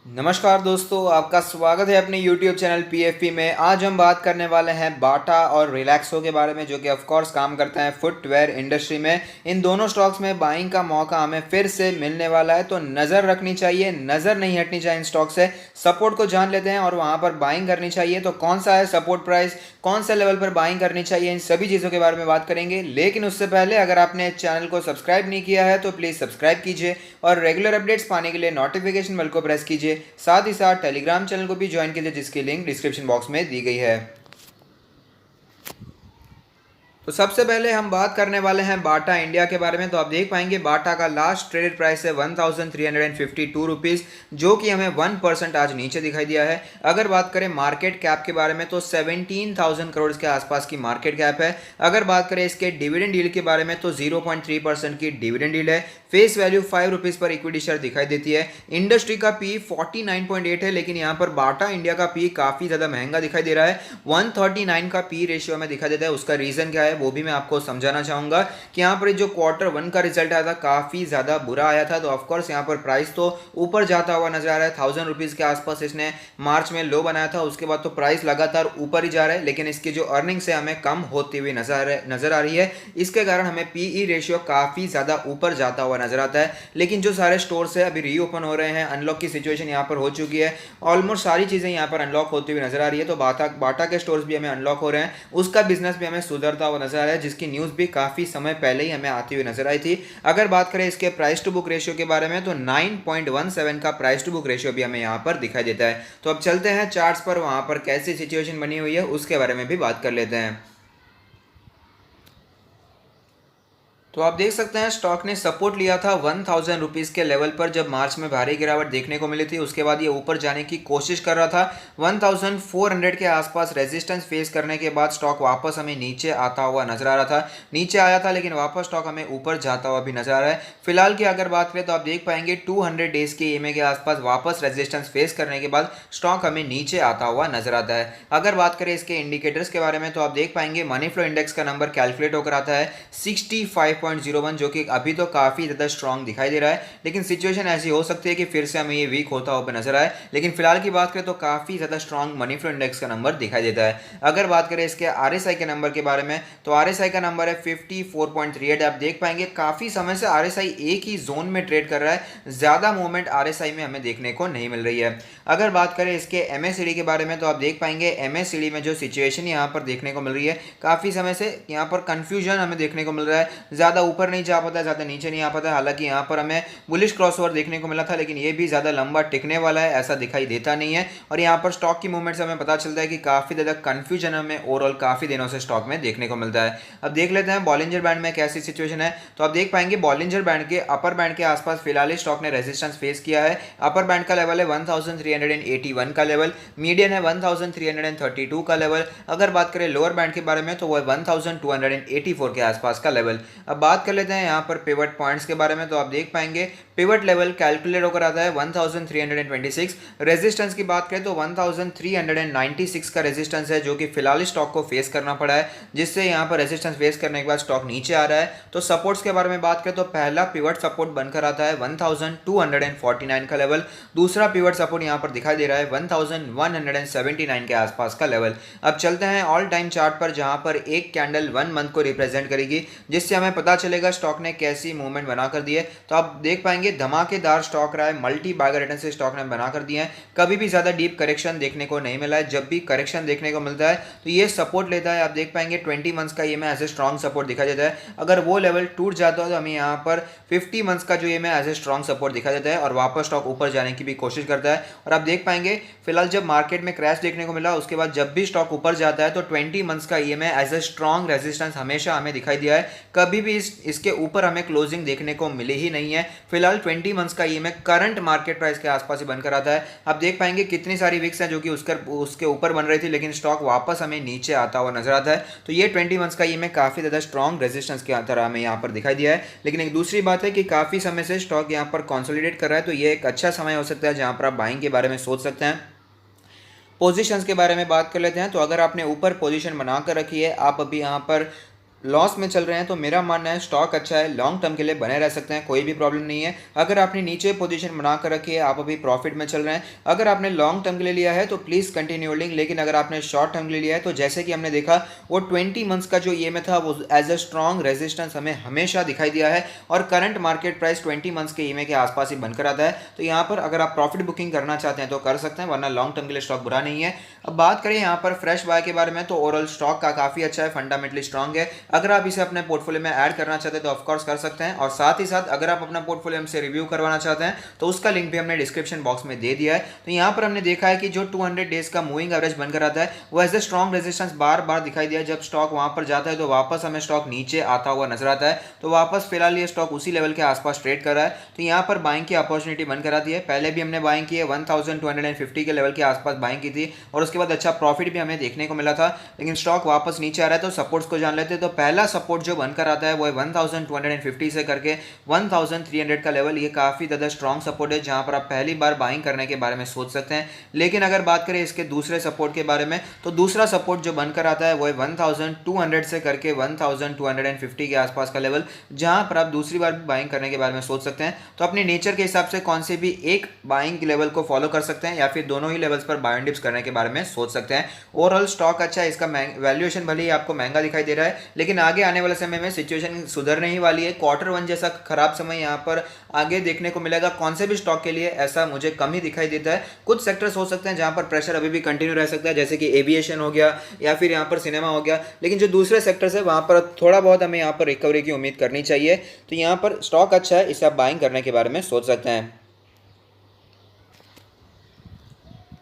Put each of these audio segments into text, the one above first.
नमस्कार दोस्तों, आपका स्वागत है अपने YouTube चैनल PFP में। आज हम बात करने वाले हैं बाटा और रिलैक्सो के बारे में, जो कि ऑफ कोर्स काम करता है फुटवेयर इंडस्ट्री में। इन दोनों स्टॉक्स में बाइंग का मौका हमें फिर से मिलने वाला है, तो नज़र रखनी चाहिए, नज़र नहीं हटनी चाहिए इन स्टॉक से। सपोर्ट को जान लेते हैं और वहाँ पर बाइंग करनी चाहिए। तो कौन सा है सपोर्ट प्राइस, कौन से लेवल पर बाइंग करनी चाहिए, इन सभी चीज़ों के बारे में बात करेंगे। लेकिन उससे पहले अगर आपने चैनल को सब्सक्राइब नहीं किया है तो प्लीज़ सब्सक्राइब कीजिए और रेगुलर अपडेट्स पाने के लिए नोटिफिकेशन बेल को प्रेस कीजिए। साथ ही साथ टेलीग्राम चैनल को भी ज्वाइन कीजिए, जिसकी लिंक डिस्क्रिप्शन बॉक्स में दी गई है। तो सबसे पहले हम बात करने वाले हैं बाटा इंडिया के बारे में। तो आप देख पाएंगे बाटा का लास्ट ट्रेडेड प्राइस है 1352 रुपीज़, जो कि हमें 1% आज नीचे दिखाई दिया है। अगर बात करें मार्केट कैप के बारे में तो 17,000 करोड़ के आसपास की मार्केट कैप है। अगर बात करें इसके डिविडेंड यील्ड के बारे में तो 0.3% की डिविडेंड यील्ड है। फेस वैल्यू 5 रुपीज़ पर इक्विटी शेयर दिखाई देती है। इंडस्ट्री का पी 49.8 है, लेकिन यहाँ पर बाटा इंडिया का पी काफ़ी ज़्यादा महंगा दिखाई दे रहा है। 139 का पी रेशियो में दिखाई देता है। उसका रीज़न क्या है वो भी मैं आपको समझाना चाहूँगा कि यहाँ पर जो Q1 का रिजल्ट आया था काफ़ी ज़्यादा बुरा आया था। तो ऑफकोर्स यहाँ पर प्राइस तो ऊपर जाता हुआ नजर आ रहा है। 1000 रुपीज़ के आसपास इसने मार्च में लो बनाया था, उसके बाद तो प्राइस लगातार ऊपर ही जा रहा है, लेकिन इसकी जो अर्निंग्स है हमें कम होती हुई नजर आ रही है। इसके कारण हमें पीई रेशियो काफ़ी ज़्यादा ऊपर जाता हुआ नजर आता है। लेकिन जो सारे स्टोर्स है अभी रीओपन हो रहे हैं, अनलॉक की सिचुएशन यहाँ पर हो चुकी है, ऑलमोस्ट सारी चीज़ें यहाँ पर अनलॉक होती हुई नजर आ रही है। तो बाटा के स्टोर्स भी हमें अनलॉक हो रहे हैं, उसका बिजनेस भी हमें सुधरता हुआ नजर आ रहा है, जिसकी न्यूज़ भी काफ़ी समय पहले ही हमें आती हुई नजर आई थी। अगर बात करें इसके प्राइस टू बुक रेशियो के बारे में तो 9.17 का प्राइस टू बुक रेशियो भी हमें यहाँ पर दिखाई देता है। तो अब चलते हैं चार्ट्स पर, वहाँ पर कैसी सिचुएशन बनी हुई है उसके बारे में भी बात कर लेते हैं। तो आप देख सकते हैं स्टॉक ने सपोर्ट लिया था 1000 रुपीज़ के लेवल पर, जब मार्च में भारी गिरावट देखने को मिली थी। उसके बाद ये ऊपर जाने की कोशिश कर रहा था। 1400 के आसपास रेजिस्टेंस फेस करने के बाद स्टॉक वापस हमें नीचे आता हुआ नजर आ रहा था। नीचे आया था लेकिन वापस स्टॉक हमें ऊपर जाता हुआ भी नजर आ रहा है। फिलहाल की अगर बात करें तो आप देख पाएंगे 200 डेज के ईएमए के आसपास वापस रेजिस्टेंस फेस करने के बाद स्टॉक हमें नीचे आता हुआ नजर आता है। अगर बात करें इसके इंडिकेटर्स के बारे में तो आप देख पाएंगे मनी फ्लो इंडेक्स का नंबर कैलकुलेट होकर आता है 65.01, जो कि अभी तो काफ़ी ज़्यादा स्ट्रॉन्ग दिखाई दे रहा है। लेकिन सिचुएशन ऐसी हो सकती है कि फिर से हमें ये वीक होता हुआ नजर आए। लेकिन फिलहाल की बात करें तो काफ़ी ज़्यादा स्ट्रॉन्ग मनी फ्लो इंडेक्स का नंबर दिखाई देता है। अगर बात करें इसके आरएसआई के नंबर के बारे में तो आरएसआई का नंबर है 54.38। आप देख पाएंगे काफ़ी समय से आरएसआई एक ही जोन में ट्रेड कर रहा है, ज़्यादा मूवमेंट आरएसआई में हमें देखने को नहीं मिल रही है। अगर बात करें इसके एमएससीडी के बारे में तो आप देख पाएंगे एमएससीडी में जो सिचुएशन यहाँ पर देखने को मिल रही है, काफ़ी समय से यहाँ पर कंफ्यूजन हमें देखने को मिल रहा है। ज़्यादा ऊपर नहीं जा पाता है, ज़्यादा नीचे नहीं आ पाता है। हालांकि यहाँ पर हमें बुलिश क्रॉसओवर देखने को मिला था, लेकिन ये भी ज़्यादा लंबा टिकने वाला है ऐसा दिखाई देता नहीं है। और यहाँ पर स्टॉक की मूवमेंट से हमें पता चलता है कि काफ़ी ज़्यादा कंफ्यूजन हमें ओवरऑल काफ़ी दिनों से स्टॉक में देखने को मिलता है। अब देख लेते हैं बॉलिंजर बैंड में कैसी सिचुएशन है। तो आप देख पाएंगे बॉलिंजर बैंड के अपर बैंड के आसपास फिलहाल स्टॉक ने रेजिस्टेंस फेस किया है। अपर बैंड का लेवल है 1381 का लेवल, मीडियन है 1332 का लेवल। अगर बात करें लोअर बैंड के बारे में तो वह 1284 के आसपास का लेवल। अब बात कर लेते हैं यहाँ पर पिवट पॉइंट्स के बारे में। तो आप देख पाएंगे पिवट लेवल कैलकुलेट होकर आता है 1326। रेजिस्टेंस की बात करें तो 1396 का रेजिस्टेंस है, जो कि फिलहाल स्टॉक को फेस करना पड़ा है, जिससे यहाँ पर रेजिस्टेंस फेस करने के बाद स्टॉक नीचे आ रहा है। तो सपोर्ट्स के बारे में बात करें तो पहला पिवट सपोर्ट बनकर आता है 1249 का लेवल। दूसरा पिवट सपोर्ट यहाँ पर दिखाई दे रहा है 1179 के आसपास का लेवल। अब चलते हैं ऑल टाइम चार्ट पर, जहां पर एक कैंडल 1 मंथ को रिप्रेजेंट करेगी, जिससे हमें पता चलेगा स्टॉक ने कैसी मूवमेंट बना कर दी है। तो आप देख पाएंगे धमाकेदार स्टॉक रहा है, मल्टी बैगर रिटर्न से स्टॉक ने बना कर दिए हैं। कभी भी ज़्यादा डीप करेक्शन देखने को नहीं मिला है। जब भी करेक्शन देखने को मिलता है तो ये सपोर्ट लेता है। आप देख पाएंगे 20 मंथ्स का EMA as a strong support दिखाई देता है। अगर वो लेवल टूट जाता है तो हमें यहाँ पर 50 मंथ्स का जो EMA as a strong support दिखाई देता है और वापस स्टॉक ऊपर जाने की भी कोशिश करता है। और आप देख पाएंगे फिलहाल जब मार्केट में क्रैश देखने को मिला, उसके बाद जब भी स्टॉक ऊपर जाता है तो 20 मंथ्स का EMA as a strong resistance हमेशा हमें दिखाई दिया है। कभी भी इसके ऊपर हमें क्लोजिंग देखने को मिली ही नहीं है। फिलहाल 20 मंथ्स का ईएमए करंट मार्केट प्राइस के आसपास ही बनकर आता है। आप देख पाएंगे कितनी सारी विक्स हैं जो कि उसके ऊपर बन रही थी, लेकिन स्टॉक वापस हमें नीचे आता हुआ नजर आता है। तो ये 20 मंथ्स का ईएमए काफी ज्यादा स्ट्रॉन्ग रेजिस्टेंस की तरह हमें यहाँ पर दिखाई दिया है। लेकिन एक दूसरी बात है कि काफी समय से स्टॉक यहाँ पर कंसोलिडेट कर रहा है, तो ये एक अच्छा समय हो सकता है जहाँ पर आप बाइंग के बारे में सोच सकते हैं। पोजीशंस के बारे में बात कर लेते हैं। तो अगर आपने ऊपर पोजीशन बनाकर रखी है, आप अभी यहाँ पर लॉस में चल रहे हैं तो मेरा मानना है स्टॉक अच्छा है, लॉन्ग टर्म के लिए बने रह सकते हैं, कोई भी प्रॉब्लम नहीं है। अगर आपने नीचे पोजीशन बना कर रखी है, आप अभी प्रॉफिट में चल रहे हैं, अगर आपने लॉन्ग टर्म के लिए लिया है तो प्लीज़ कंटिन्यू होल्डिंग। लेकिन अगर आपने शॉर्ट टर्म के लिए लिया है तो जैसे कि हमने देखा वो 20 मंथ्स का जो ईएमए था वो एज अ स्ट्रॉन्ग रेजिस्टेंस हमें हमेशा दिखाई दिया है और करंट मार्केट प्राइस 20 मंथ्स के ईएमए के आसपास ही बनकर आता है। तो यहाँ पर अगर आप प्रॉफिट बुकिंग करना चाहते हैं तो कर सकते हैं, वरना लॉन्ग टर्म के लिए स्टॉक बुरा नहीं है। अब बात करें यहाँ पर फ्रेश बाय के बारे में तो ओवरऑल स्टॉक का काफ़ी अच्छा है, फंडामेंटली स्ट्रॉन्ग है। अगर आप इसे अपने पोर्टफोलियो में ऐड करना चाहते हैं तो ऑफकोर्स कर सकते हैं, और साथ ही साथ अगर आप अपना पोर्टफोलियो हमसे रिव्यू करवाना चाहते हैं तो उसका लिंक भी हमने डिस्क्रिप्शन बॉक्स में दे दिया है। तो यहाँ पर हमने देखा है कि जो 200 डेज का मूविंग एवरेज बनकर आता है वो एज ए स्ट्रॉन्ग रेजिस्टेंस बार बार दिखाई दिया है। जब स्टॉक वहां पर जाता है तो वापस हमें स्टॉक नीचे आता हुआ नजर आता है, तो वापस फिलहाल ये स्टॉक उसी लेवल के आसपास ट्रेड कर रहा है। तो यहाँ पर बाइंग की अपॉर्चुनिटी बनकर आती है। पहले भी हमने बाइंग की है 1250 के लेवल के आसपास बाइंग की थी और उसके बाद अच्छा प्रॉफिट भी हमें देखने को मिला था, लेकिन स्टॉक वापस नीचे आ रहा है। तो सपोर्ट्स को जान लेते हैं। तो पहला सपोर्ट जो बनकर आता है वो है 1250 से करके 1300 का लेवल। ये काफ़ी ज़्यादा स्ट्रॉन्ग सपोर्ट है जहां पर आप पहली बार बाइंग करने के बारे में सोच सकते हैं। लेकिन अगर बात करें इसके दूसरे सपोर्ट के बारे में तो दूसरा सपोर्ट जो बनकर आता है वो है 1200 से करके 1250 के आसपास का लेवल, जहां पर आप दूसरी बार भी बाइंग करने के बारे में सोच सकते हैं। तो अपने नेचर के हिसाब से कौन से भी एक बाइंग लेवल को फॉलो कर सकते हैं या फिर दोनों ही लेवल्स पर बाय एंड डिप्स करने के बारे में सोच सकते हैं। ओवरऑल स्टॉक अच्छा है, इसका वैल्यूएशन भले ही आपको महंगा दिखाई दे रहा है, लेकिन आगे आने वाले समय में सिचुएशन सुधरने ही वाली है। क्वार्टर वन जैसा खराब समय यहाँ पर आगे देखने को मिलेगा कौन से भी स्टॉक के लिए, ऐसा मुझे कम ही दिखाई देता है। कुछ सेक्टर्स हो सकते हैं जहां पर प्रेशर अभी भी कंटिन्यू रह सकता है, जैसे कि एविएशन हो गया या फिर यहाँ पर सिनेमा हो गया, लेकिन जो दूसरे सेक्टर्स है वहां पर थोड़ा बहुत हमें यहाँ पर रिकवरी की उम्मीद करनी चाहिए। तो यहाँ पर स्टॉक अच्छा है, इसे आप बाइंग करने के बारे में सोच सकते हैं।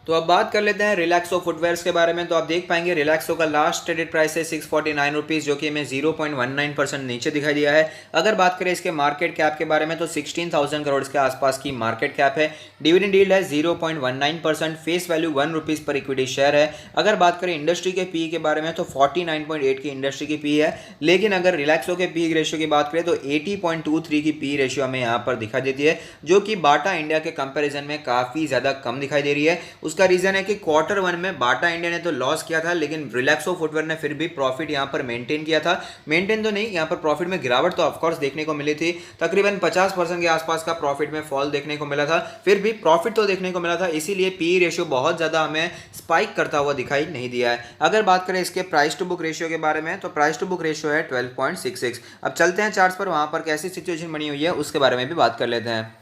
तो अब बात कर लेते हैं रिलैक्सो फुटवेयर्स के बारे में। तो आप देख पाएंगे रिलैक्सो का लास्ट ट्रेडेड प्राइस है 649 रुपीज़, जो कि हमें 0.19% नीचे दिखाई दिया है। अगर बात करें इसके मार्केट कैप के बारे में तो 16,000 करोड़ के आसपास की मार्केट कैप है। डिविडेंड यील्ड है 0.19%, फेस वैल्यू 1 रुपीज़ पर इक्विटी शेयर है। अगर बात करें इंडस्ट्री के पी के बारे में तो 49.8 की इंडस्ट्री की पी है, लेकिन अगर रिलैक्सो के पी रेशियो की बात करें तो 80.23 की पी रेशियो हमें यहाँ पर दिखाई देती है, जो कि बाटा इंडिया के कंपेरिजन में काफ़ी ज़्यादा कम दिखाई दे रही है। उसका रीजन है कि क्वार्टर वन में बाटा इंडिया ने तो लॉस किया था, लेकिन रिलैक्सो फुटवेयर ने फिर भी प्रॉफिट यहां पर मेंटेन किया था। मेंटेन तो नहीं, यहां पर प्रॉफिट में गिरावट तो ऑफकोर्स देखने को मिली थी, तकरीबन 50% के आसपास का प्रॉफिट में फॉल देखने को मिला था, फिर भी प्रॉफिट तो देखने को मिला था। इसीलिए पी रेशियो बहुत ज़्यादा हमें स्पाइक करता हुआ दिखाई नहीं दिया है। अगर बात करें इसके प्राइस टू बुक रेशियो के बारे में तो प्राइस टू बुक रेशियो है 12.66। अब चलते हैं चार्ट्स पर, वहां पर कैसी सिचुएशन बनी हुई है उसके बारे में भी बात कर लेते हैं।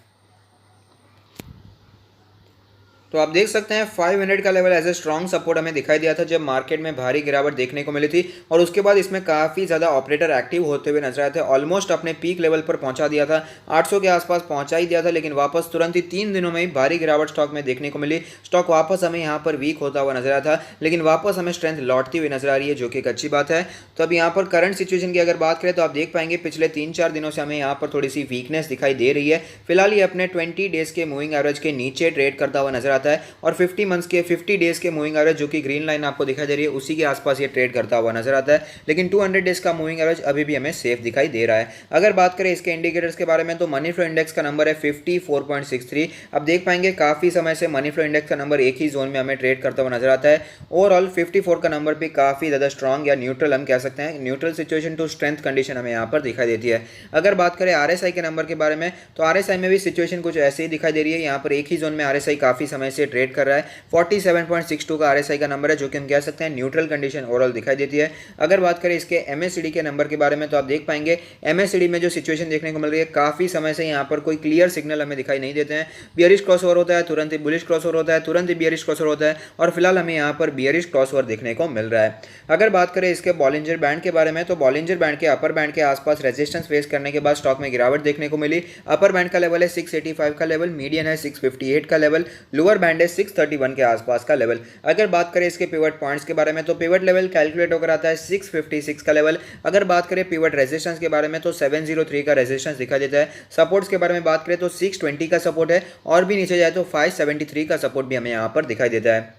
तो आप देख सकते हैं 500 का level as a strong support हमें दिखाई दिया था जब मार्केट में भारी गिरावट देखने को मिली थी, और उसके बाद इसमें काफ़ी ज़्यादा ऑपरेटर एक्टिव होते हुए नजर आए थे। ऑलमोस्ट अपने पीक लेवल पर पहुंचा दिया था, 800 के आसपास पहुंचा ही दिया था, लेकिन वापस तुरंत ही 3 दिनों में ही भारी गिरावट स्टॉक में देखने को मिली। स्टॉक वापस हमें यहाँ पर वीक होता हुआ नजर आया था, लेकिन वापस हमें स्ट्रेंथ लौटती हुई नजर आ रही है, जो कि एक अच्छी बात है। तो अब यहाँ पर करंट सिचुएशन की अगर बात करें तो आप देख पाएंगे पिछले 3-4 दिनों से हमें यहाँ पर थोड़ी सी वीकनेस दिखाई दे रही है। फिलहाल ये अपने 20 डेज के मूविंग एवरेज के नीचे ट्रेड करता हुआ नजर आता है, और 50 मंथ्स के 50 डेज के मूविंग एवरेज जो कि ग्रीन लाइन आपको दिखाई दे रही है उसी के आसपास ये ट्रेड करता हुआ नजर आता है। लेकिन 200 डेज का मूविंग एवरेज अभी भी हमें सेफ दिखाई दे रहा है। अगर बात करें इसके इंडिकेटर्स के बारे में तो मनी फ्लो इंडेक्स का नंबर है 54.63। अब देख पाएंगे काफी समय से मनी फ्लो इंडेक्स का नंबर एक ही जोन में हमें ट्रेड करता हुआ नजर आता है। ओवरऑल 54 का नंबर भी काफी ज्यादा स्ट्रॉन्ग या न्यूट्रल हम कह सकते हैं, neutral situation to strength condition हमें यहाँ पर दिखाई देती है। अगर बात करें आरएसआई के नंबर के बारे में तो आरएसआई में भी सिचुएशन कुछ ऐसे ही दिखाई दे रही है। यहाँ पर एक ही जोन में आरएसआई काफी समय से ट्रेड कर रहा है। 47.62 का आरएसआई का नंबर है, जो कि हम कह सकते हैं न्यूट्रल कंडीशन ओवरऑल दिखाई देती है। अगर बात करें इसके एमएससीडी के नंबर के बारे में तो आप देख पाएंगे एमएससीडी में जो सिचुएशन देखने को मिल रही है काफी समय से यहाँ पर कोई क्लियर सिग्नल हमें दिखाई नहीं देते हैं। बियरिश क्रॉसओवर होता है, तुरंत ही बुलिश क्रॉसओवर होता है, तुरंत ही बियरिश क्रॉसओवर होता है, और फिलहाल हमें यहाँ पर बियरिश क्रॉसओवर देखने को मिल रहा है। अगर बात करें इसके बॉलिंजर बैंड के बारे में तो बॉलिंजर बैंड के अपर बैंड के आसपास रेजिस्टेंस फेस करने के बाद स्टॉक में गिरावट देखने को मिली। अपर बैंड का लेवल है 685 का लेवल, मीडियन है 658 का लेवल, लोअर बैंड है 631 के आसपास का लेवल। अगर बात करें इसके पिवट पॉइंट्स के बारे में तो पिवट लेवल कैलकुलेट होकर आता है 656 का लेवल। अगर बात करें पिवट रेजिस्टेंस के बारे में तो 703 का रेजिस्टेंस दिखा देता है। सपोर्ट्स के बारे में बात करें तो 620 का सपोर्ट है, और भी नीचे जाए तो 573 का सपोर्ट भी हमें यहाँ पर दिखाई देता है।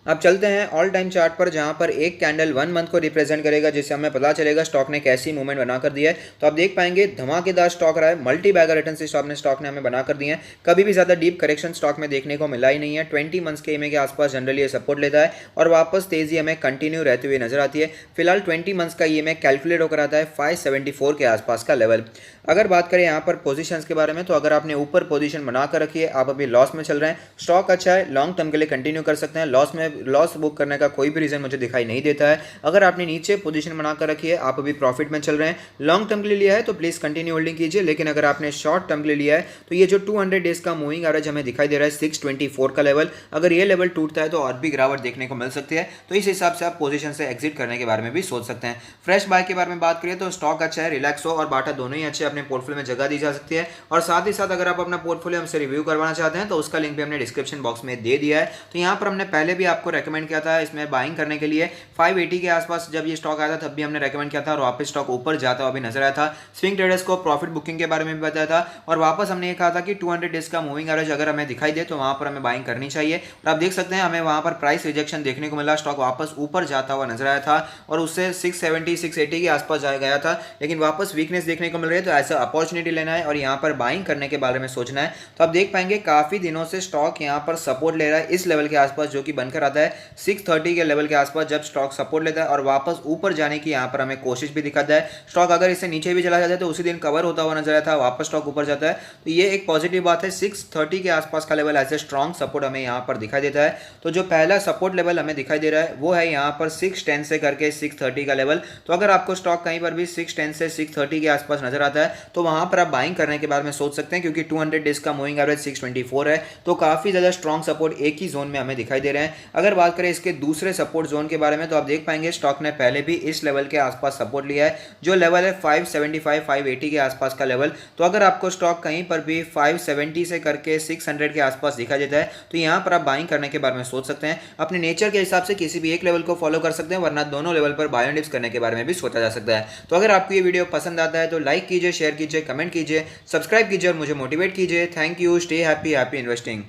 अब चलते हैं ऑल टाइम चार्ट पर, जहां पर एक कैंडल 1 मंथ को रिप्रेजेंट करेगा, जिससे हमें पता चलेगा स्टॉक ने कैसी मूवमेंट बनाकर दिया है। तो आप देख पाएंगे धमाकेदार स्टॉक रहा है, मल्टी बैगर रिटर्न से स्टॉक ने हमें बनाकर दिए हैं। कभी भी ज़्यादा डीप करेक्शन स्टॉक में देखने को मिला ही नहीं है। 20 मंथ्स के ईएमए के आसपास जनरली ये सपोर्ट लेता है और वापस तेजी हमें कंटिन्यू रहती हुई नजर आती है। फिलहाल 20 मंथ्स का ईएमए कैलकुलेट होकर आता है 574 के आसपास का लेवल। अगर बात करें यहाँ पर पोजीशंस के बारे में, तो अगर आपने ऊपर पोजीशन बनाकर रखी है, आप अभी लॉस में चल रहे हैं, स्टॉक अच्छा है, लॉन्ग टर्म के लिए कंटिन्यू कर सकते हैं। लॉस बुक करने का कोई भी रीजन मुझे दिखाई नहीं देता है। अगर आपने नीचे पोजीशन बनाकर रखी है, आप अभी प्रॉफिट में चल रहे हैं, लॉन्ग टर्म के लिए लिया है तो प्लीज कंटिन्यू होल्डिंग कीजिए। लेकिन अगर आपने शॉर्ट टर्म के लिए लिया है तो ये जो 200 डेज का मूविंग एवरेज हमें दिखाई दे रहा है 624 का लेवल, अगर ये लेवल टूटता है तो और भी गिरावट देखने को मिल सकती है। तो इस हिसाब से आप पोजीशन से एग्जिट करने के बारे में भी सोच सकते हैं। फ्रेश बाय के बारे में बात करें तो स्टॉक अच्छा है, रिलैक्सो और बाटा दोनों ही अच्छे, अपने पोर्टफोलियो में जगह दी जा सकती है। और साथ ही साथ अगर आप अपना पोर्टफोलियो हमसे रिव्यू करवाना चाहते हैं तो उसका लिंक भी हमने डिस्क्रिप्शन बॉक्स में दे दिया है। तो यहाँ पर हमने पहले भी आपको रेकमेंड किया था इसमें बाइंग करने के लिए। 580 के आसपास जब ये स्टॉक आया था तब भी हमने रेकमेंड किया था और वापस स्टॉक ऊपर जाता हुआ भी नजर आया था। स्विंग ट्रेडर्स को प्रॉफिट बुकिंग के बारे में भी बताया था और वापस हमने ये कहा था कि 200 डेज का मूविंग एवरेज अगर हमें दिखाई दे तो वहां पर हमें बाइंग करनी चाहिए। और आप देख सकते हैं हमें वहां पर प्राइस रिजेक्शन देखने को मिला, स्टॉक वापस ऊपर जाता हुआ नजर आया था और उससे 670 680 के आसपास जाया गया था, लेकिन वापस वीकनेस देखने को मिल रही है। तो ऐसा अपॉर्चुनिटी लेना है और यहाँ पर बाइंग करने के बारे में सोचना है। तो आप देख पाएंगे काफी दिनों से स्टॉक यहाँ पर सपोर्ट ले रहा है इस लेवल के आसपास, जो कि बनकर आता है 630 के लेवल के आसपास। जब स्टॉक सपोर्ट लेता है और वापस ऊपर जाने की यहाँ पर हमें कोशिश भी दिखाता है, स्टॉक अगर इससे नीचे भी चला जाता है तो उसी दिन कवर होता हुआ नजर आता है, वापस स्टॉक ऊपर जाता है। तो ये एक पॉजिटिव बात है। 630 के आसपास का लेवल ऐसे स्ट्रॉन्ग सपोर्ट हमें यहाँ पर दिखाई देता है। तो जो पहला सपोर्ट लेवल हमें दिखाई दे रहा है वो है यहाँ पर 610 से करके 630 का लेवल। तो अगर आपको स्टॉक कहीं पर भी 610 से 630 के आसपास नजर आता है तो वहां पर आप बाइंग करने के बारे में सोच सकते हैं, क्योंकि 200 डेज का मूविंग एवरेज 624 है। तो काफी ज्यादा स्ट्रॉन्ग सपोर्ट एक ही जोन में हमें दिखाई दे रहे हैं। अगर बात करें इसके दूसरे सपोर्ट जोन के बारे में तो आप देख पाएंगे स्टॉक ने पहले भी इस लेवल के आसपास सपोर्ट लिया है, जो लेवल है 575 580 के आसपास का लेवल। तो अगर आपको स्टॉक कहीं पर भी 570 से करके 600 के आसपास दिखा देता है तो यहाँ पर आप बाइंग करने के बारे में सोच सकते हैं। अपने नेचर के हिसाब से किसी भी एक लेवल को फॉलो कर सकते हैं, वरना दोनों लेवल पर बाय एंड डिप्स करने के बारे में भी सोचा जा सकता है। तो अगर आपको ये वीडियो पसंद आता है तो लाइक कीजिए, शेयर कीजिए, कमेंट कीजिए, सब्सक्राइब कीजिए और मुझे मोटिवेट कीजिए। Thank you, stay happy, happy investing.